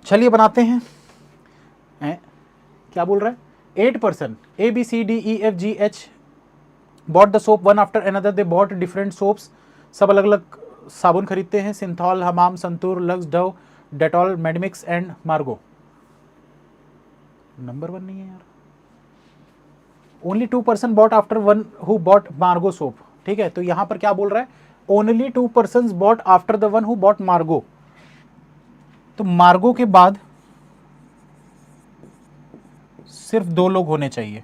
Speaker 1: चलिए बनाते हैं। क्या बोल रहा है? 8% ABCDEFGH bought the soap one after another, they bought different soaps, सब अलग अलग साबुन खरीदते हैं, Cinthol, Hamam, Santoor, Lux, Dove, Dettol, Medimix and Margo. Number 1 नहीं है यार। Only 2% bought after one who bought Margo soap. ठीक है, तो यहां पर क्या बोल रहा है? Only 2% bought after the one who bought Margo. तो मार्गो के बाद सिर्फ 2 लोग होने चाहिए।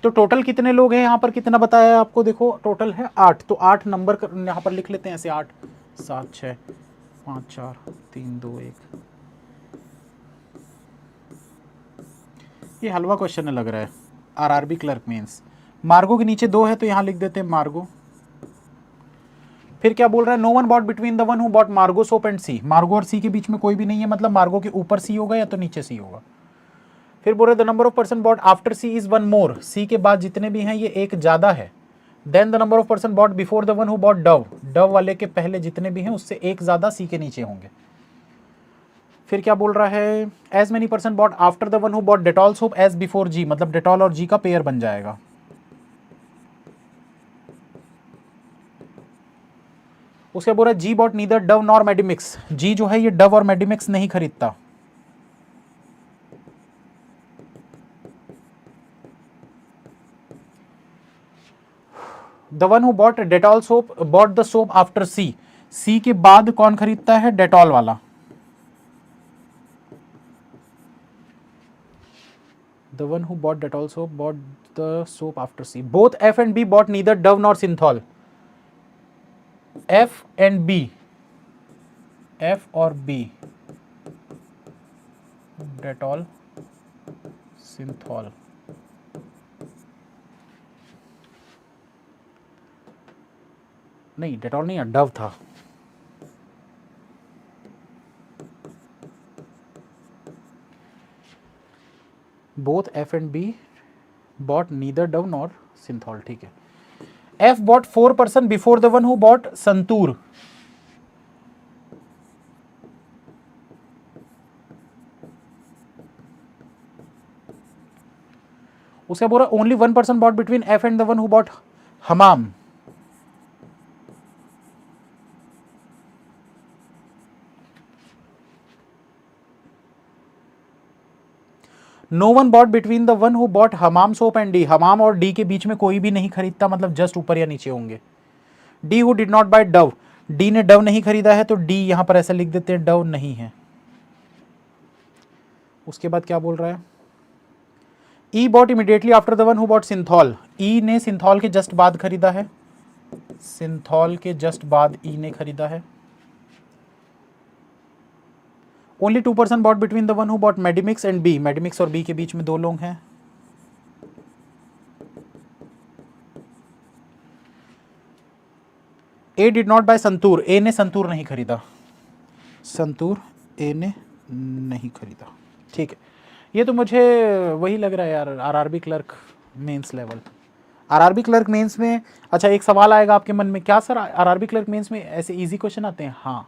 Speaker 1: तो टोटल कितने लोग हैं यहाँ पर? कितना बताया है आपको? देखो टोटल है 8, तो 8 नंबर यहाँ पर लिख लेते हैं ऐसे, 8 7 6 5 4 3 2 1। ये हलवा क्वेश्चन है लग रहा है। आरआरबी क्लर्क मेंस, मार्गो के नीचे 2 है तो यहाँ लिख देते हैं मार्गो। फिर क्या बोल रहा है? No one bought between the one who bought Margo soap and C. Margo और सी के बीच में कोई भी नहीं है, मतलब मार्गो के ऊपर सी होगा या तो नीचे सी होगा। फिर बोल रहे the number of person bought after C is 1 more. C के बाद जितने भी हैं ये एक ज्यादा है। Then the number of person bought before the one who bought Dove. Dove वाले के पहले जितने भी हैं उससे एक ज्यादा सी के नीचे होंगे। फिर क्या बोल रहा है? As many person bought after the one who bought Dettol soap as before G, मतलब डेटॉल और जी का पेयर बन जाएगा। उसके बोल रहा है G bought neither Dove nor Medimix. G जो है ये डव और मेडिमिक्स नहीं खरीदता। The one who bought Dettol soap bought the soap after C. C के बाद कौन खरीदता है? डेटॉल वाला। The one who bought Dettol soap bought the soap after C. Both F and B bought neither Dove nor Cinthol. F and B, F और B, Dettol, Cinthol. नहीं Dettol नहीं है, डव था। Both F and B bought neither Dove nor Cinthol. ठीक है। F bought 4% before the one who bought Santoor. उसका बोला only 1% bought between F and the one who bought Hamam. No one bought between the one who bought Hamam soap and D, Hamam और D के बीच में कोई भी नहीं खरीदता, मतलब जस्ट ऊपर या नीचे होंगे। D who did not buy Dove, D ने डव नहीं खरीदा है तो डी यहां पर ऐसा लिख देते हैं, डव नहीं है। उसके बाद क्या बोल रहा है, E bought immediately after the one who bought Cinthol, E ने सिंथॉल के जस्ट बाद खरीदा है, सिंथॉल के जस्ट बाद ई ने खरीदा है। Only 2% bought between the one who bought Medimix and B, Medimix और बी के बीच में 2 लोग हैं। A did not buy Santoor, A ने संतूर नहीं खरीदा, संतूर ए ने नहीं खरीदा। ठीक है, ये तो मुझे वही लग रहा है यार, RRB clerk mains level, RRB clerk mains में। अच्छा, एक सवाल आएगा आपके मन में, क्या सर आरआरबी क्लर्क मेंस में ऐसे इजी क्वेश्चन आते हैं? हाँ,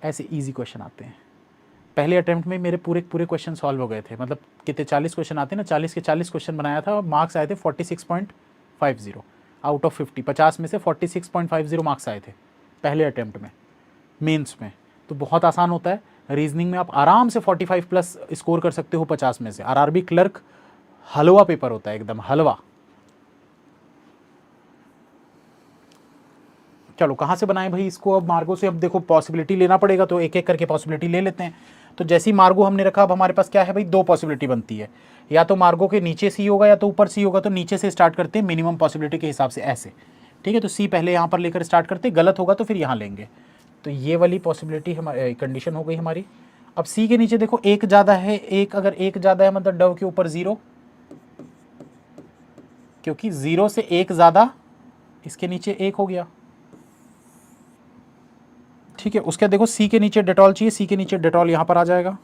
Speaker 1: ऐसे इजी क्वेश्चन आते हैं। पहले अटेम्प्ट में मेरे पूरे क्वेश्चन सॉल्व हो गए थे, मतलब कितने 40 क्वेश्चन आते हैं ना, 40 के 40 क्वेश्चन बनाया था, मार्क्स आए थे 46.50 आउट ऑफ 50, 50 में से 46.50 मार्क्स आए थे पहले अटेम्प्ट में मेंस में। तो बहुत आसान होता है, रीजनिंग में आप आराम से 45 प्लस स्कोर कर सकते हो 50 में से। आरआरबी क्लर्क हलवा पेपर होता है, एकदम हलवा। चलो कहाँ से बनाएं भाई इसको, अब मार्गो से, अब देखो पॉसिबिलिटी लेना पड़ेगा, तो एक एक करके पॉसिबिलिटी ले लेते हैं। तो जैसी मार्गो हमने रखा, अब हमारे पास क्या है भाई, 2 पॉसिबिलिटी बनती है, या तो मार्गो के नीचे सी होगा या तो ऊपर सी होगा। तो नीचे से स्टार्ट करते हैं मिनिमम पॉसिबिलिटी के हिसाब से, ऐसे। ठीक है, तो सी पहले यहाँ पर लेकर स्टार्ट करते, गलत होगा तो फिर यहाँ लेंगे। तो ये वाली पॉसिबिलिटी हमारी कंडीशन हो गई हमारी। अब सी के नीचे देखो एक ज़्यादा है, एक अगर एक ज़्यादा है मतलब डव के ऊपर 0, क्योंकि 0 से 1 ज़्यादा, इसके नीचे 1 हो गया। ठीक है, उसके देखो सी के नीचे डेटॉल चाहिए, सी के नीचे डेटॉल यहां पर आ जाएगा।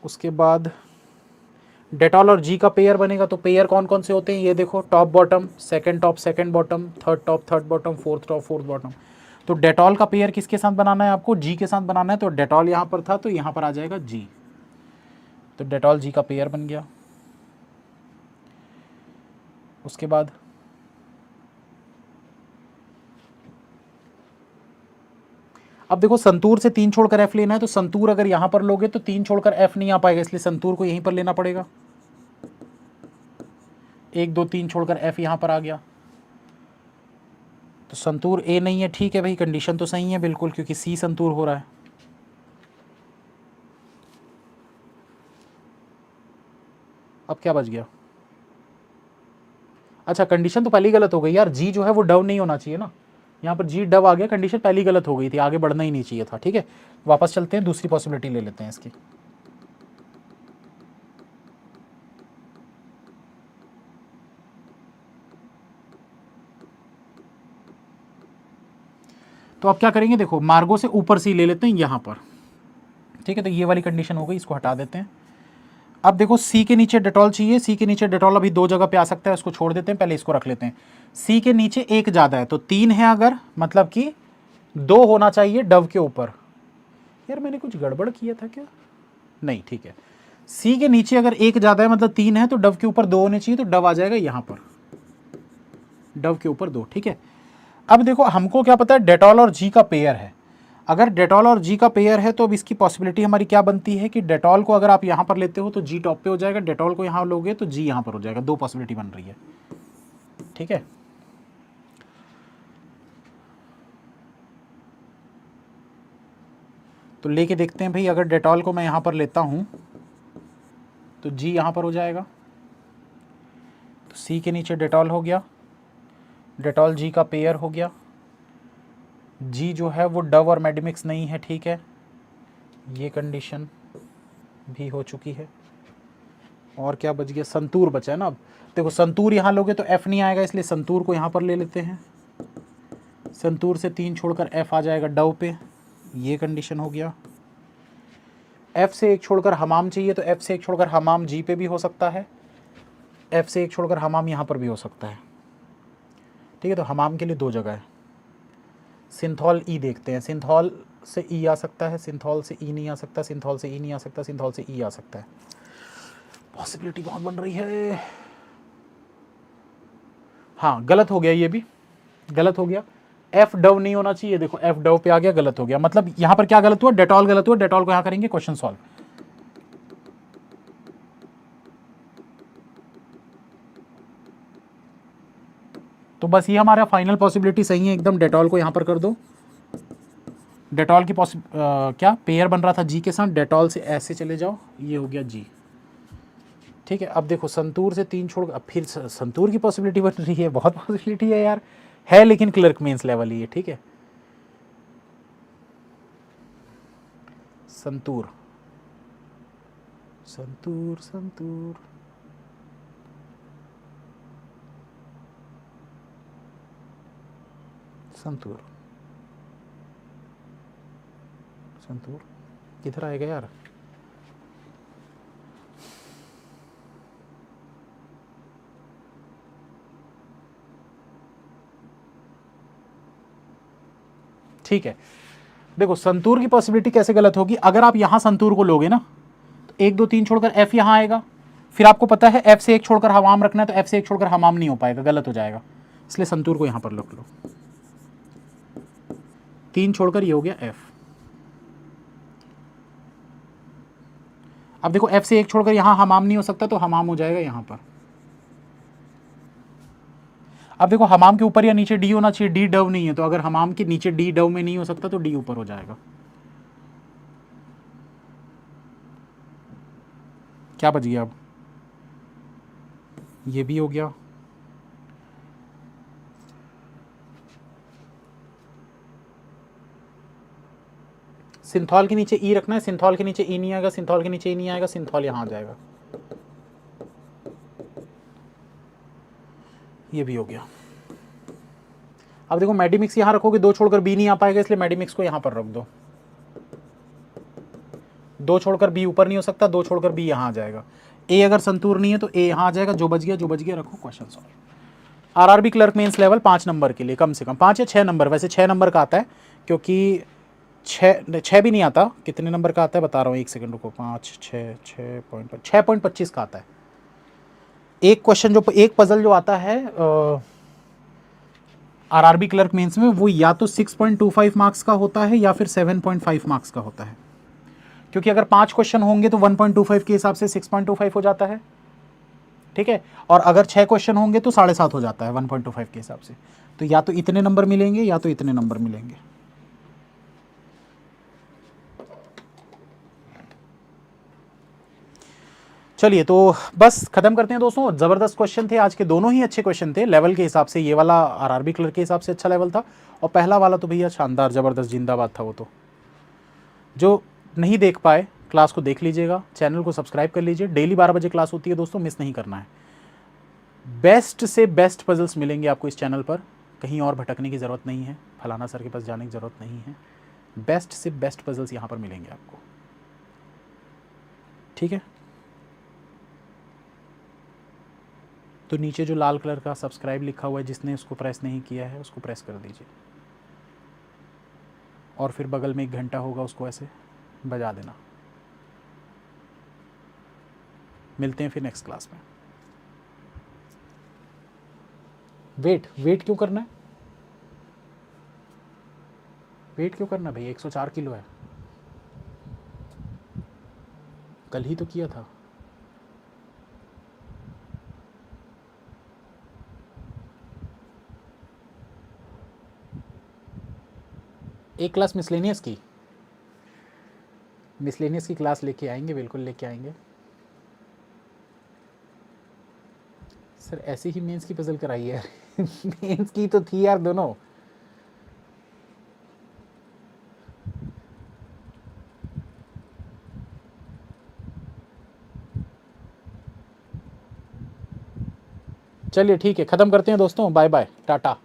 Speaker 1: उसके बाद डेटॉल और जी का पेयर बनेगा, तो पेयर कौन कौन से होते हैं ये देखो, top bottom, second top second bottom, third top third bottom, fourth top fourth bottom. तो डेटॉल का पेयर किसके साथ बनाना है आपको, जी के साथ बनाना है। तो डेटॉल यहां पर था तो यहां पर आ जाएगा जी, तो डेटॉल जी का पेयर बन गया। उसके बाद अब देखो संतूर से 3 छोड़कर एफ लेना है, तो संतूर अगर यहां पर लोगे तो 3 छोड़कर एफ नहीं आ पाएगा, इसलिए संतूर को यहीं पर लेना पड़ेगा। 1 2 3 छोड़कर एफ यहां पर आ गया, तो संतूर ए नहीं है। ठीक है भाई, कंडीशन तो सही है बिल्कुल, क्योंकि सी संतूर हो रहा है। अब क्या बच गया, अच्छा कंडीशन तो पहली गलत हो गई यार, जी जो है वो डव नहीं होना चाहिए ना, यहाँ पर जी डव आ गया, कंडीशन पहली गलत हो गई थी, आगे बढ़ना ही नहीं चाहिए था। ठीक है, वापस चलते हैं, दूसरी पॉसिबिलिटी ले लेते हैं इसकी। तो अब क्या करेंगे, देखो मार्गो से ऊपर सी ले लेते हैं यहाँ पर। ठीक है, तो ये वाली कंडीशन हो गई, इसको हटा देते हैं। अब देखो सी के नीचे डेटॉल चाहिए, सी के नीचे डेटॉल अभी 2 जगह पे आ सकता है, उसको छोड़ देते हैं, पहले इसको रख लेते हैं। सी के नीचे 1 ज़्यादा है, तो 3 है अगर, मतलब कि 2 होना चाहिए डव के ऊपर। यार मैंने कुछ गड़बड़ किया था क्या, नहीं ठीक है। सी के नीचे अगर 1 ज़्यादा है मतलब 3 है, तो डव के ऊपर 2 होने चाहिए, तो डव आ जाएगा यहाँ पर, डव के ऊपर 2। ठीक है, अब देखो हमको क्या पता है, डेटॉल और जी का पेयर है। अगर डेटॉल और जी का पेयर है तो अब इसकी पॉसिबिलिटी हमारी क्या बनती है कि डेटॉल को अगर आप यहाँ पर लेते हो तो जी टॉप पे हो जाएगा, डेटॉल को यहाँ लोगे तो जी यहाँ पर हो जाएगा। 2 पॉसिबिलिटी बन रही है। ठीक है, तो लेके देखते हैं भाई, अगर डेटॉल को मैं यहाँ पर लेता हूँ तो जी यहाँ पर हो जाएगा, तो सी के नीचे डेटॉल हो गया, डेटॉल जी का पेयर हो गया। जी जो है वो डव और मेडिमिक्स नहीं है। ठीक है, ये कंडीशन भी हो चुकी है। और क्या बच गया, संतूर बचा है ना। अब देखो संतूर यहाँ लोगे तो एफ नहीं आएगा, इसलिए संतूर को यहाँ पर ले लेते हैं। संतूर से 3 छोड़कर एफ आ जाएगा डव पे, ये कंडीशन हो गया। एफ से 1 छोड़कर हमाम चाहिए, तो एफ से 1 छोड़कर हमाम जी पे भी हो सकता है, एफ से 1 छोड़कर हमाम यहाँ पर भी हो सकता है। ठीक है, तो हमाम के लिए 2 जगह है। सिंथॉल ई देखते हैं, सिंथॉल से ई आ सकता है, सिंथॉल से ई नहीं आ सकता, सिंथॉल से ई नहीं आ सकता, सिंथॉल से ई आ सकता है। पॉसिबिलिटी बहुत बन रही है। हाँ गलत हो गया, ये भी गलत हो गया। एफ डव नहीं होना चाहिए, देखो एफ डव पे आ गया, गलत हो गया। मतलब यहां पर क्या गलत हुआ, डेटॉल गलत हुआ, डेटॉल को यहां करेंगे क्वेश्चन सॉल्व। तो बस ये हमारा फाइनल पॉसिबिलिटी सही है एकदम, डेटॉल को यहां पर कर दो। डेटॉल की क्या पेयर बन रहा था जी के साथ, डेटॉल से ऐसे चले जाओ, ये हो गया जी। ठीक है, अब देखो संतूर से 3 छोड़, अब फिर संतूर की पॉसिबिलिटी बन रही है, बहुत पॉसिबिलिटी है यार, है लेकिन क्लर्क मेंस लेवल ही है। ठीक है, संतूर संतूर संतूर संतूर संतूर किधर आएगा यार, ठीक है। देखो संतूर की पॉसिबिलिटी कैसे गलत होगी, अगर आप यहां संतूर को लोगे ना तो 1 2 3 छोड़कर एफ यहां आएगा, फिर आपको पता है एफ से 1 छोड़कर हमाम रखना है, तो एफ से 1 छोड़कर हमाम नहीं हो पाएगा, गलत हो जाएगा, इसलिए संतूर को यहां पर रख लो। 3 छोड़कर ये हो गया एफ। अब देखो एफ से 1 छोड़कर यहां हमाम नहीं हो सकता, तो हमाम हो जाएगा यहां पर। अब देखो हमाम के ऊपर या नीचे डी होना चाहिए, डी डव नहीं है, तो अगर हमाम के नीचे डी डव में नहीं हो सकता तो डी ऊपर हो जाएगा। क्या बच गया अब, ये भी हो गया। सिंथॉल के नीचे ई रखना है, सिंथॉल के नीचे ई नहीं आएगा, सिंथॉल के नीचे ई नहीं आएगा, सिंथॉल यहां आ जाएगा, ये भी हो गया। अब देखो मेडिमिक्स यहां रखोगे, 2 छोड़कर बी नहीं आ पाएगा, इसलिए मेडिमिक्स को यहां पर रख दो। 2 छोड़कर बी ऊपर नहीं हो सकता, 2 छोड़कर बी यहां आ जाएगा। ए अगर संतूर नहीं है तो ए यहां आ जाएगा, जो बच गया रखो, question solve. RRB clerk mains level 5 number के लिए, कम से कम 5 या 6 नंबर, वैसे 6 नंबर का आता है, क्योंकि 6 भी नहीं आता, कितने नंबर का आता है बता रहा हूँ, 1 सेकंड रुको, 5 6 6.25 का आता है एक क्वेश्चन। जो एक पजल जो आता है आरआरबी क्लर्क मेंस में, वो या तो 6.25 मार्क्स का होता है या फिर 7.5 मार्क्स का होता है, क्योंकि अगर 5 क्वेश्चन होंगे तो 1.25 के हिसाब से 6.25 हो जाता है। ठीक है, और अगर 6 क्वेश्चन होंगे तो 7.5 हो जाता है 1.25 के हिसाब से। तो या तो इतने नंबर मिलेंगे या तो इतने नंबर मिलेंगे। चलिए तो बस खत्म करते हैं दोस्तों, ज़बरदस्त क्वेश्चन थे आज के, दोनों ही अच्छे क्वेश्चन थे लेवल के हिसाब से। ये वाला आरआरबी क्लर्क के हिसाब से अच्छा लेवल था, और पहला वाला तो भैया शानदार ज़बरदस्त जिंदाबाद था। वो तो जो नहीं देख पाए क्लास को देख लीजिएगा, चैनल को सब्सक्राइब कर लीजिए, डेली 12 बजे क्लास होती है दोस्तों, मिस नहीं करना है। बेस्ट से बेस्ट पजल्स मिलेंगे आपको इस चैनल पर, कहीं और भटकने की ज़रूरत नहीं है, फलाना सर के पास जाने की ज़रूरत नहीं है, बेस्ट से बेस्ट पजल्स यहाँ पर मिलेंगे आपको। ठीक है, तो नीचे जो लाल कलर का सब्सक्राइब लिखा हुआ है, जिसने उसको प्रेस नहीं किया है उसको प्रेस कर दीजिए, और फिर बगल में एक घंटा होगा, उसको ऐसे बजा देना। मिलते हैं फिर नेक्स्ट क्लास में। वेट क्यों करना है, वेट क्यों करना भाई, 104 किलो है, कल ही तो किया था। एक क्लास मिसलेनियस की क्लास लेके आएंगे, बिल्कुल लेके आएंगे सर, ऐसे ही मेंस की पजल कराई है मेंस की तो थी यार दोनों। चलिए ठीक है, ख़त्म करते हैं दोस्तों, बाय बाय, टाटा।